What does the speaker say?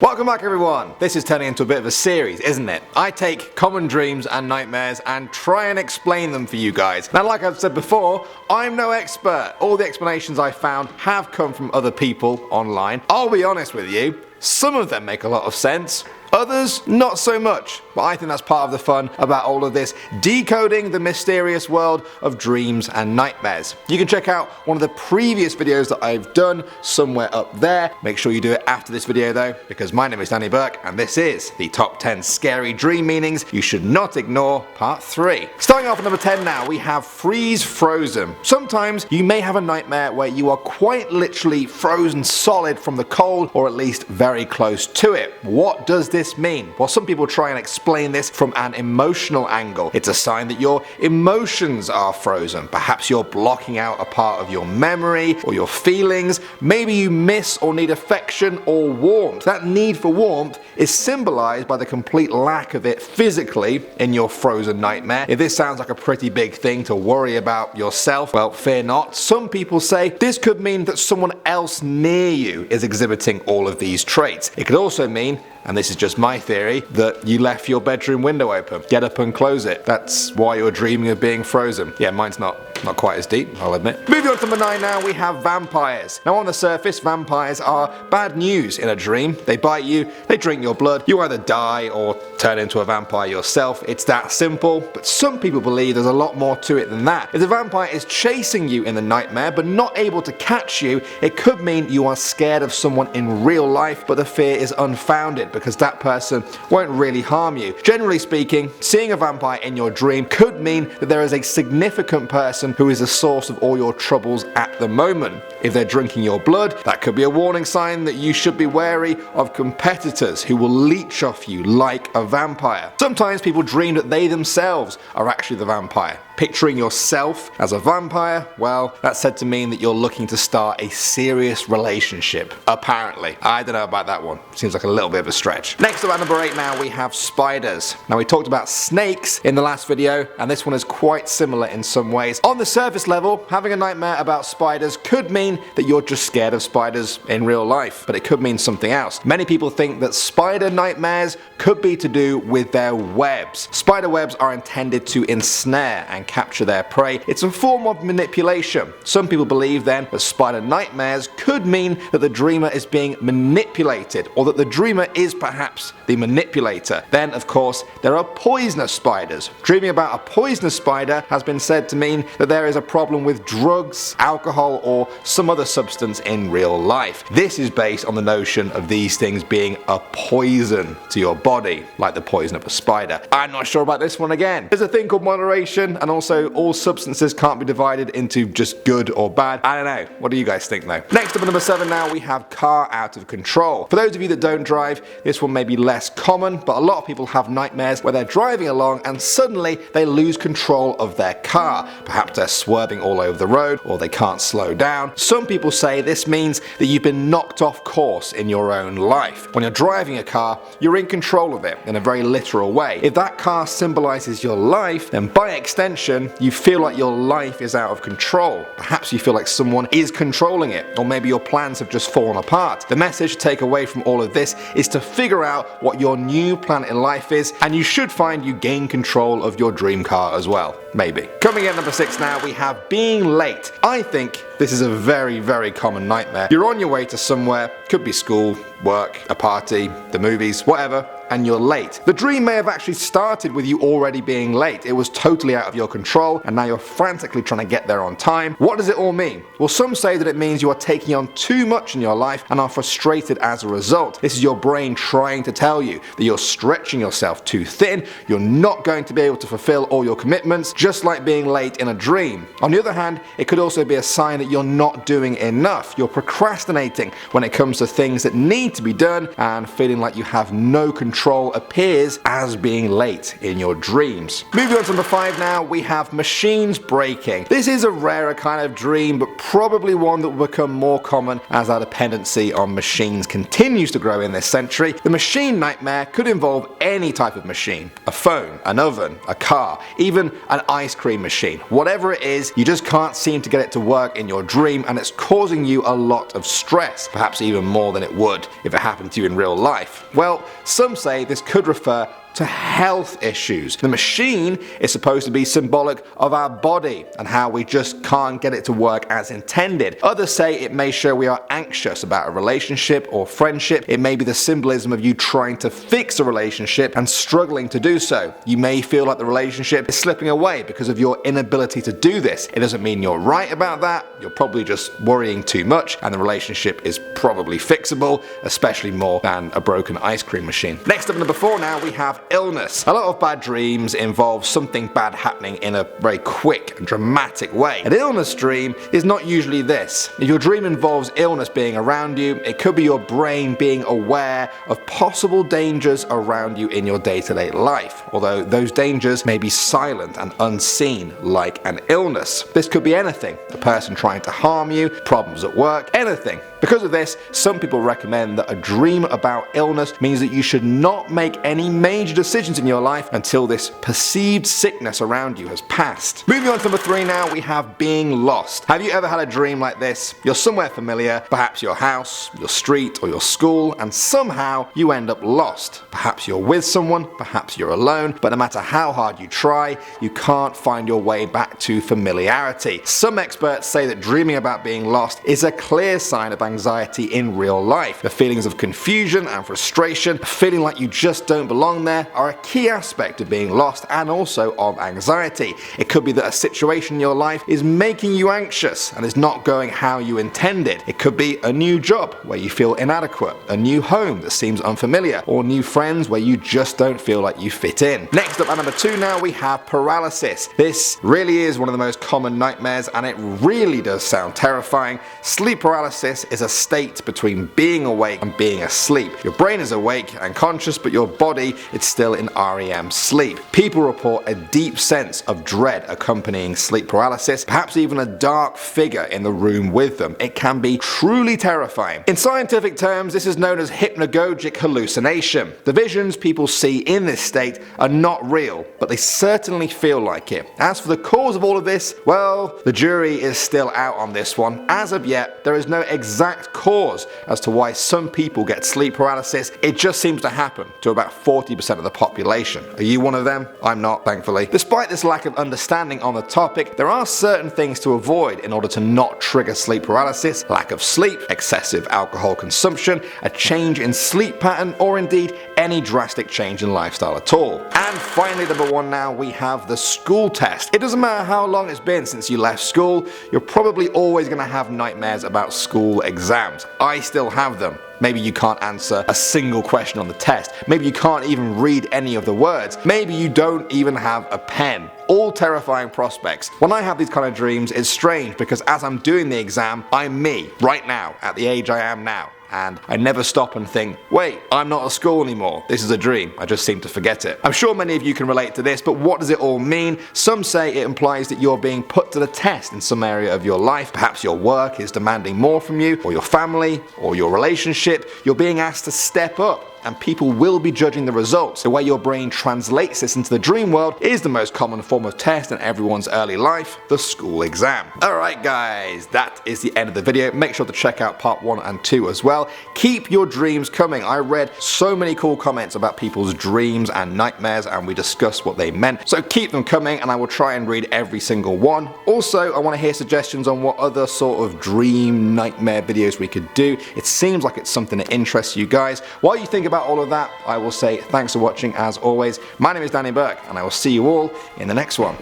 Welcome back everyone! This is turning into a bit of a series, isn't it? I take common dreams and nightmares and try and explain them for you guys. Now like I've said before, I'm no expert. All the explanations I found have come from other people online. I'll be honest with you, some of them make a lot of sense. Others, not so much, but I think that's part of the fun about all of this, decoding the mysterious world of dreams and nightmares. You can check out one of the previous videos that I've done somewhere up there. Make sure you do it after this video though, because my name is Danny Burke and this is the top 10 scary dream meanings you should not ignore, part 3. Starting off at number 10 now, we have freeze frozen. Sometimes you may have a nightmare where you are quite literally frozen solid from the cold, or at least very close to it. What does this mean? Well, some people try and explain this from an emotional angle. It's a sign that your emotions are frozen. Perhaps you're blocking out a part of your memory or your feelings. Maybe you miss or need affection or warmth. That need for warmth is symbolized by the complete lack of it physically in your frozen nightmare. If this sounds like a pretty big thing to worry about yourself, well, fear not. Some people say this could mean that someone else near you is exhibiting all of these traits. It could also mean, and this is just my theory, that you left your bedroom window open. Get up and close it. That's why you're dreaming of being frozen. Yeah, mine's not quite as deep, I'll admit. Moving on to number 9 now, we have vampires. Now on the surface, vampires are bad news in a dream. They bite you, they drink your blood, you either die or turn into a vampire yourself. It's that simple, but some people believe there's a lot more to it than that. If the vampire is chasing you in the nightmare but not able to catch you, it could mean you are scared of someone in real life, but the fear is unfounded because that person won't really harm you. Generally speaking, seeing a vampire in your dream could mean that there is a significant person who is the source of all your troubles at the moment. If they're drinking your blood, that could be a warning sign that you should be wary of competitors who will leech off you like a vampire. Sometimes people dream that they themselves are actually the vampire. Picturing yourself as a vampire, well, that's said to mean that you're looking to start a serious relationship. Apparently. I don't know about that one. Seems like a little bit of a stretch. Next up at number 8 now, we have spiders. Now we talked about snakes in the last video, and this one is quite similar in some ways. On the surface level, having a nightmare about spiders could mean that you're just scared of spiders in real life, but it could mean something else. Many people think that spider nightmares could be to do with their webs. Spider webs are intended to ensnare and capture their prey. It's a form of manipulation. Some people believe then that spider nightmares could mean that the dreamer is being manipulated, or that the dreamer is perhaps the manipulator. Then of course there are poisonous spiders. Dreaming about a poisonous spider has been said to mean that there is a problem with drugs, alcohol, or some other substance in real life. This is based on the notion of these things being a poison to your body, like the poison of a spider. I'm not sure about this one again. There's a thing called moderation, and also all substances can't be divided into just good or bad. I don't know. What do you guys think though? Next up at number 7 now, we have car out of control. For those of you that don't drive, this one may be less common, but a lot of people have nightmares where they're driving along and suddenly they lose control of their car. Perhaps they're swerving all over the road, or they can't slow down. Some people say this means that you've been knocked off course in your own life. When you're driving a car, you're in control of it in a very literal way. If that car symbolizes your life, then by extension, you feel like your life is out of control. Perhaps you feel like someone is controlling it, or maybe your plans have just fallen apart. The message to take away from all of this is to figure out what your new plan in life is, and you should find you gain control of your dream car as well. Maybe. Coming in at number 6 now, we have being late. I think this is a very, very common nightmare. You're on your way to somewhere, could be school, work, a party, the movies, whatever, and you're late. The dream may have actually started with you already being late. It was totally out of your control, and now you're frantically trying to get there on time. What does it all mean? Well, some say that it means you are taking on too much in your life and are frustrated as a result. This is your brain trying to tell you that you're stretching yourself too thin, you're not going to be able to fulfill all your commitments, just like being late in a dream. On the other hand, it could also be a sign that you're not doing enough. You're procrastinating when it comes to things that need to be done, and feeling like you have no control appears as being late in your dreams. Moving on to number 5 now, we have machines breaking. This is a rarer kind of dream, but probably one that will become more common as our dependency on machines continues to grow in this century. The machine nightmare could involve any type of machine. A phone, an oven, a car, even an ice cream machine. Whatever it is, you just can't seem to get it to work in your your dream and it's causing you a lot of stress, perhaps even more than it would if it happened to you in real life. Well, some say this could refer to health issues. The machine is supposed to be symbolic of our body and how we just can't get it to work as intended. Others say it may show we are anxious about a relationship or friendship. It may be the symbolism of you trying to fix a relationship and struggling to do so. You may feel like the relationship is slipping away because of your inability to do this. It doesn't mean you're right about that. You're probably just worrying too much and the relationship is probably fixable, especially more than a broken ice cream machine. Next up, number 4 now, we have illness. A lot of bad dreams involve something bad happening in a very quick and dramatic way. An illness dream is not usually this. If your dream involves illness being around you, it could be your brain being aware of possible dangers around you in your day-to-day life, although those dangers may be silent and unseen, like an illness. This could be anything, a person trying to harm you, problems at work, anything. Because of this, some people recommend that a dream about illness means that you should not make any major decisions in your life until this perceived sickness around you has passed. Moving on to number 3 now, we have being lost. Have you ever had a dream like this? You're somewhere familiar, perhaps your house, your street, or your school, and somehow you end up lost. Perhaps you're with someone, perhaps you're alone, but no matter how hard you try, you can't find your way back to familiarity. Some experts say that dreaming about being lost is a clear sign of anxiety in real life. The feelings of confusion and frustration, feeling like you just don't belong there, are a key aspect of being lost and also of anxiety. It could be that a situation in your life is making you anxious and is not going how you intended. It could be a new job where you feel inadequate, a new home that seems unfamiliar, or new friends where you just don't feel like you fit in. Next up at number 2 now, we have paralysis. This really is one of the most common nightmares and it really does sound terrifying. Sleep paralysis is a state between being awake and being asleep. Your brain is awake and conscious, but your body is still in REM sleep. People report a deep sense of dread accompanying sleep paralysis, perhaps even a dark figure in the room with them. It can be truly terrifying. In scientific terms, this is known as hypnagogic hallucination. The visions people see in this state are not real, but they certainly feel like it. As for the cause of all of this, well, the jury is still out on this one. As of yet, there is no exact cause as to why some people get sleep paralysis. It just seems to happen to about 40% of the population. Are you one of them? I'm not, thankfully. Despite this lack of understanding on the topic, there are certain things to avoid in order to not trigger sleep paralysis: lack of sleep, excessive alcohol consumption, a change in sleep pattern, or indeed any drastic change in lifestyle at all. And finally, number 1 now, we have the school test. It doesn't matter how long it's been since you left school, you're probably always going to have nightmares about school exams. I still have them. Maybe you can't answer a single question on the test. Maybe you can't even read any of the words. Maybe you don't even have a pen. All terrifying prospects. When I have these kind of dreams, it's strange because as I'm doing the exam, I'm me, right now, at the age I am now. And I never stop and think, wait, I'm not at school anymore. This is a dream. I just seem to forget it. I'm sure many of you can relate to this, but what does it all mean? Some say it implies that you're being put to the test in some area of your life. Perhaps your work is demanding more from you, or your family, or your relationship. You're being asked to step up. And people will be judging the results. The way your brain translates this into the dream world is the most common form of test in everyone's early life, the school exam. Alright guys, that is the end of the video. Make sure to check out part 1 and 2 as well. Keep your dreams coming. I read so many cool comments about people's dreams and nightmares and we discussed what they meant. So keep them coming and I will try and read every single one. Also, I want to hear suggestions on what other sort of dream nightmare videos we could do. It seems like it's something that interests you guys. While you think about all of that, I will say thanks for watching as always. My name is Danny Burke and I will see you all in the next one.